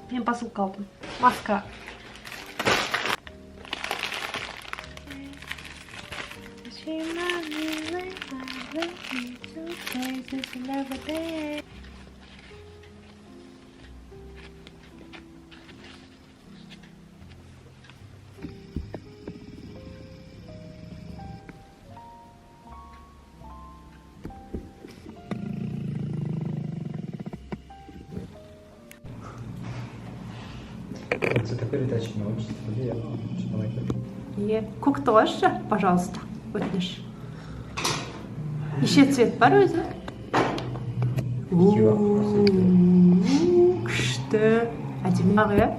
Мен басылып қалдым. Маска. Цвета передачи научится, я Көкті қойшы, пожалуйста. Өтініш. Неше цвет бар өзі? Күшті. Әдемі ақ, иә?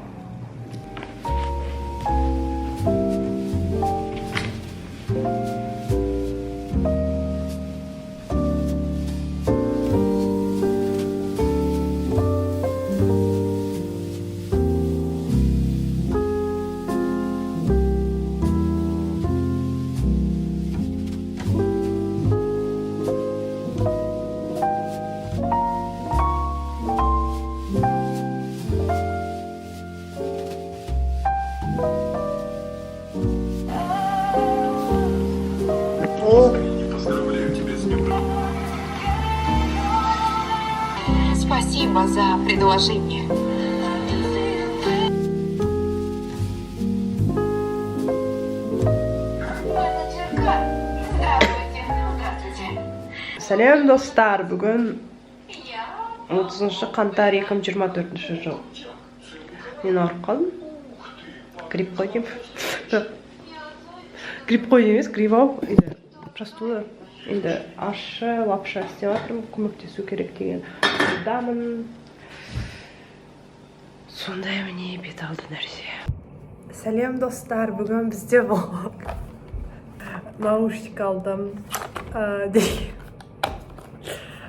Спасибо за предложение. Сәлем достар, бүгін 30 қаңтар 2024 жыл. Мен ауырып қалдым. Грипп қой деймін. Грипп қой емес, грипп ау. Простуда. Енді ашы, лапша істеп жатырмын, көмектесу керек деген ойдамын. Сондай міне бет алды нәрсе. Сәлем достар, бүгін бізде влог. Наушник алдым.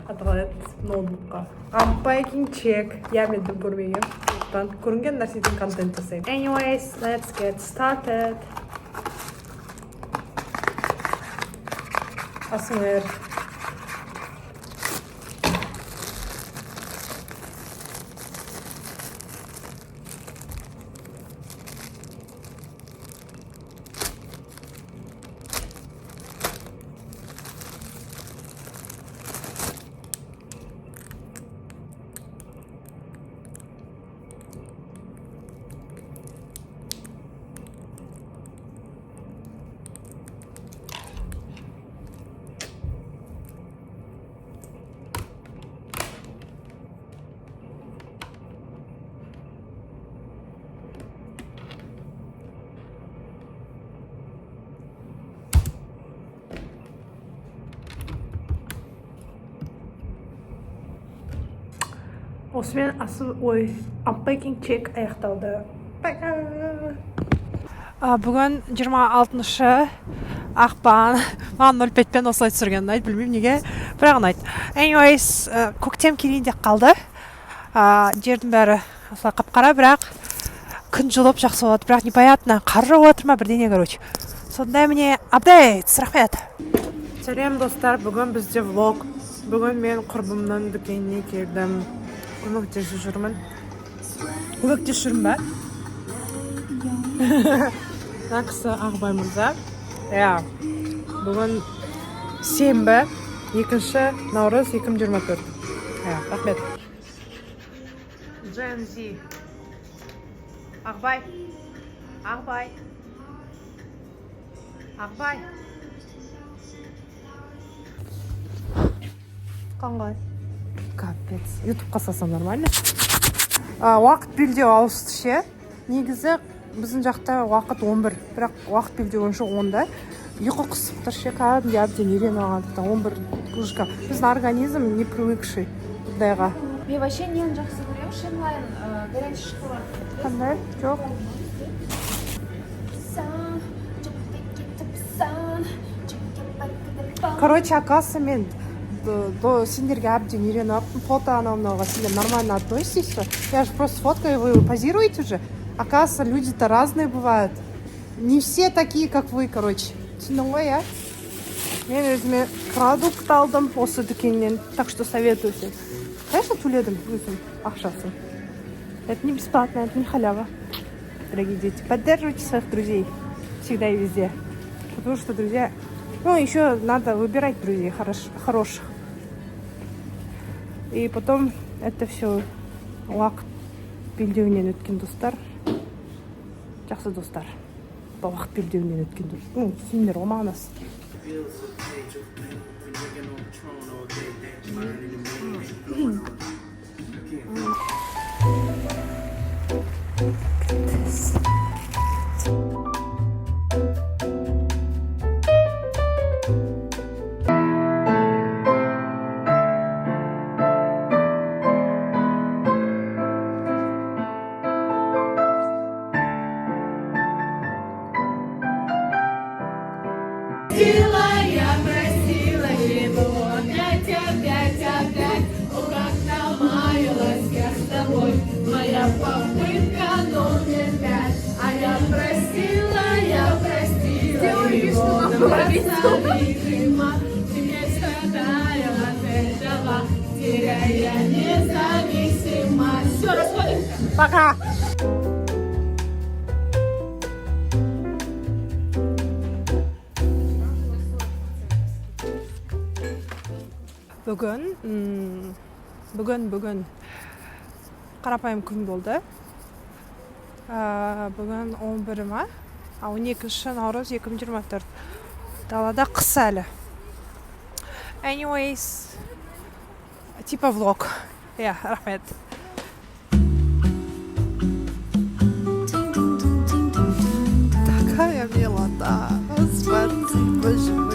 Аталады ноутбукқа. Unpacking check. Я менді көрмеген. Көрінген нәрседен контент жасаймын. Anyways, let's get started. Асмер. Осымен unpacking check аяқталды. Бүгін 26 ақпан. Маған 05-пен осылай түсірген ұнайды, білмеймін неге. Бірақ ұнайды. Anyways, көктем келейін деп қалды. Жердің бәрі осылай қап-қара, бірақ күн жылып жақсы болады. Бірақ непонятно, қар жауып жатыр ма бірдеңе, короче. Сондай міне апдейт, рахмет. Сәлем достар, бүгін бізде влог. Бүгін мен құрбымның дүкеніне келдім. Көмектесіп жүрмін. Көмектесіп жүрмін ба? Мына кісі Ағбай мырза. Бүгін сенбі 2 наурыз 2024. Рахмет. Gen Z. Ағбай. Ағбай. Ағбай. Қандай? Капец. Ютубқа салсам нормально. Уақыт белдеу ауысты ше. Негізі біздің жақта уақыт 11. Бірақ уақыт белдеу ойынша 10-да. Ұйқы қысып тұр ше. Кәдімгі әбден үйреніп алған. 11 күшка. Біздің организм не привыкший бұндайға. Мен вообще нені жақсы көремін? Шенлайн горячий шоколад. Қандай? Жоқ. короче, оказывается, мен сендерге әбден үйреніп алыптым. Фото анау мынауға сендер нормально относитесь. Я же просто фоткаю, вы позируете уже. Оказывается, люди-то разные бывают. Не все такие, как вы, короче. Түсіндің ғой, а? Мен өзіме продукт алдым осы дүкеннен. Так что советую всем. Конечно, төледім өзім ақшасын. Это не бесплатно, это не халява. Дорогие дети, поддерживайте своих друзей. Всегда и везде. Потому что друзья... Ну, еще надо выбирать друзей хороших. И потом это все уақыт белдеуінен өткен достар. Жақсы достар. Уақыт белдеуінен өткен достар. Ну, сендер ғой мағынасы. Я просила его опять, о, как намаялась я с тобой, моя попытка номер 5, а я просила его, невозмутимо, теперь страдаю от этого, теряя независимость. Все, расходимся. Пока! Бүгін қарапайым күн болды. Бүгін 11 ма? 12 наурыз 2024. Далада қыс әлі. Anyways, типа влог. Рахмет. Такая милота. Господи, боже мой.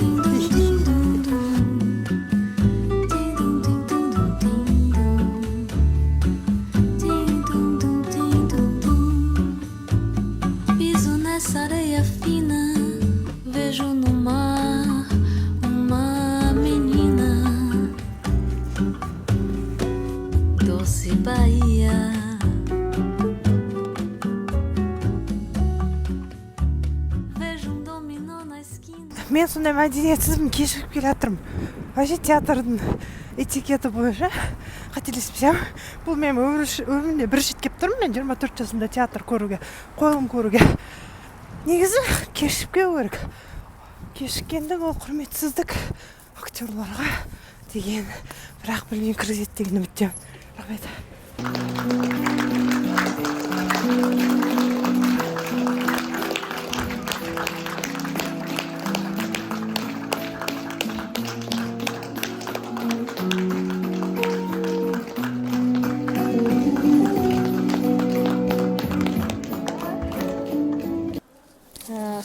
Areia fina, vejo no mar uma menina, doce Bahia. Vejo dominó na esquina. Мен сондай мәдениетсізбін, кешігіп келе жатырмын. Вообще театрдың этикеті бойынша қателеспесем, бұл мен өмірімде бірінші рет келіп тұрмын. Мен 24 жасымда театр көруге, қойылым көруге. Негізі кешігіп келу керек. Кешіккенді ол құрметсіздік актерларға деген, бірақ білмеймін кіргізеді деген үміттемін. Рахмет.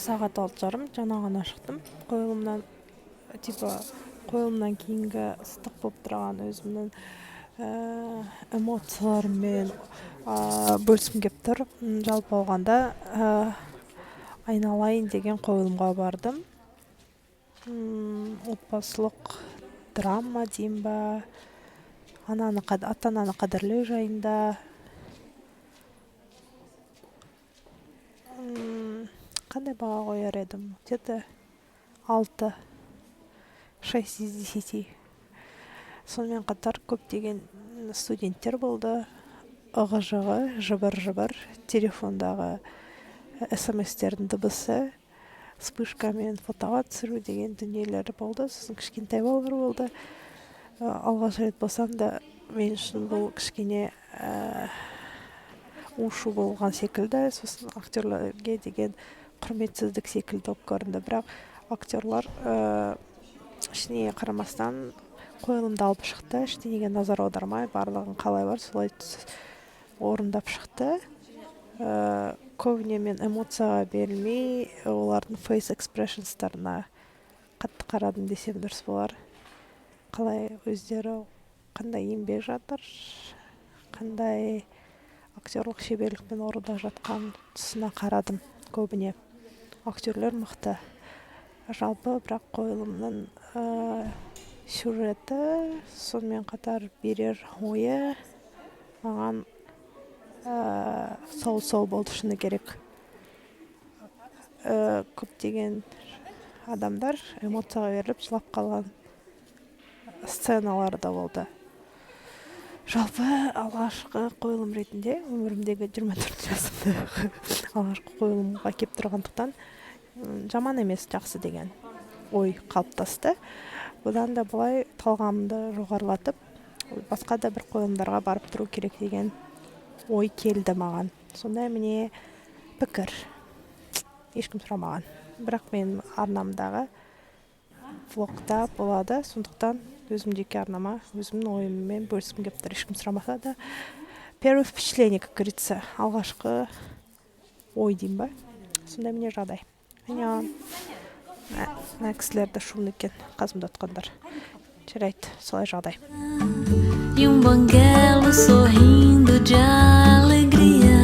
Сағат 6:30 жаңа ғана шықтым. Қойылымнан кейінгі ыстық болып тұрған өзімнің эмоцияларыммен бөліскім келіп тұр. Жалпы алғанда айналайын деген қойылымға бардым. Отбасылық драма деймін ба, ата-ананы қадірлеу жайында. Қандай баға қояр едім? Где-то 6 из 10. Сонымен қатар көптеген студенттер болды. Ығы-жығы, жыбыр-жыбыр, телефондағы смс-тердің дыбысы, вспышкамен фотоға түсіру деген дүниелер болды. Сосын кішкентай балалар болды. Алғаш рет болсам да, мен үшін бұл кішкене ушу болған секілді. Сосын актерлерге деген құрметсіздік секілді болып көрінді. Бірақ актерлар ішіне қарамастан қойылымды алып шықты. Ештеңеге назар аудармай, барлығын қалай бар солай орындап шықты. Көбіне мен эмоцияға берілмей, олардың face expressionстарына қатты қарадым десем дұрыс болар. Қалай өздері қандай еңбек жатыр, қандай актерлық шеберлікпен орында жатқан тұсына қарадым көбіне. Актерлер мықты. Жалпы бірақ қойылымның сюжеті, сонымен қатар берер ойы маған сол болды шыны керек. Көптеген адамдар эмоцияға беріліп жылап қалған сценалар да болды. Жалпы алғашқы қойылым ретінде өмірімдегі 24 жасымда алғашқы қойылымға кеп тұрғандықтан жаман емес, жақсы деген ой қалыптасты. Бұдан да былай талғамымды жоғарылатып, басқа да бір қойылымдарға барып тұру керек деген ой келді маған. Сондай міне пікір. Ешкім сұрамаған. Бірақ мен арнамдағы влогта болады, сондықтан өзім жеке арнама, өзімнің ойыммен бөліскім келіп тұр. Ешкім сұрамаса да первое впечатление, как говорится, алғашқы ой деймін ба? Сондай міне жағдай. Мына кісілерді шумды екен, қасымда отқандар. Жарайды, солай жағдай. E banguelo sorrindo de alegria.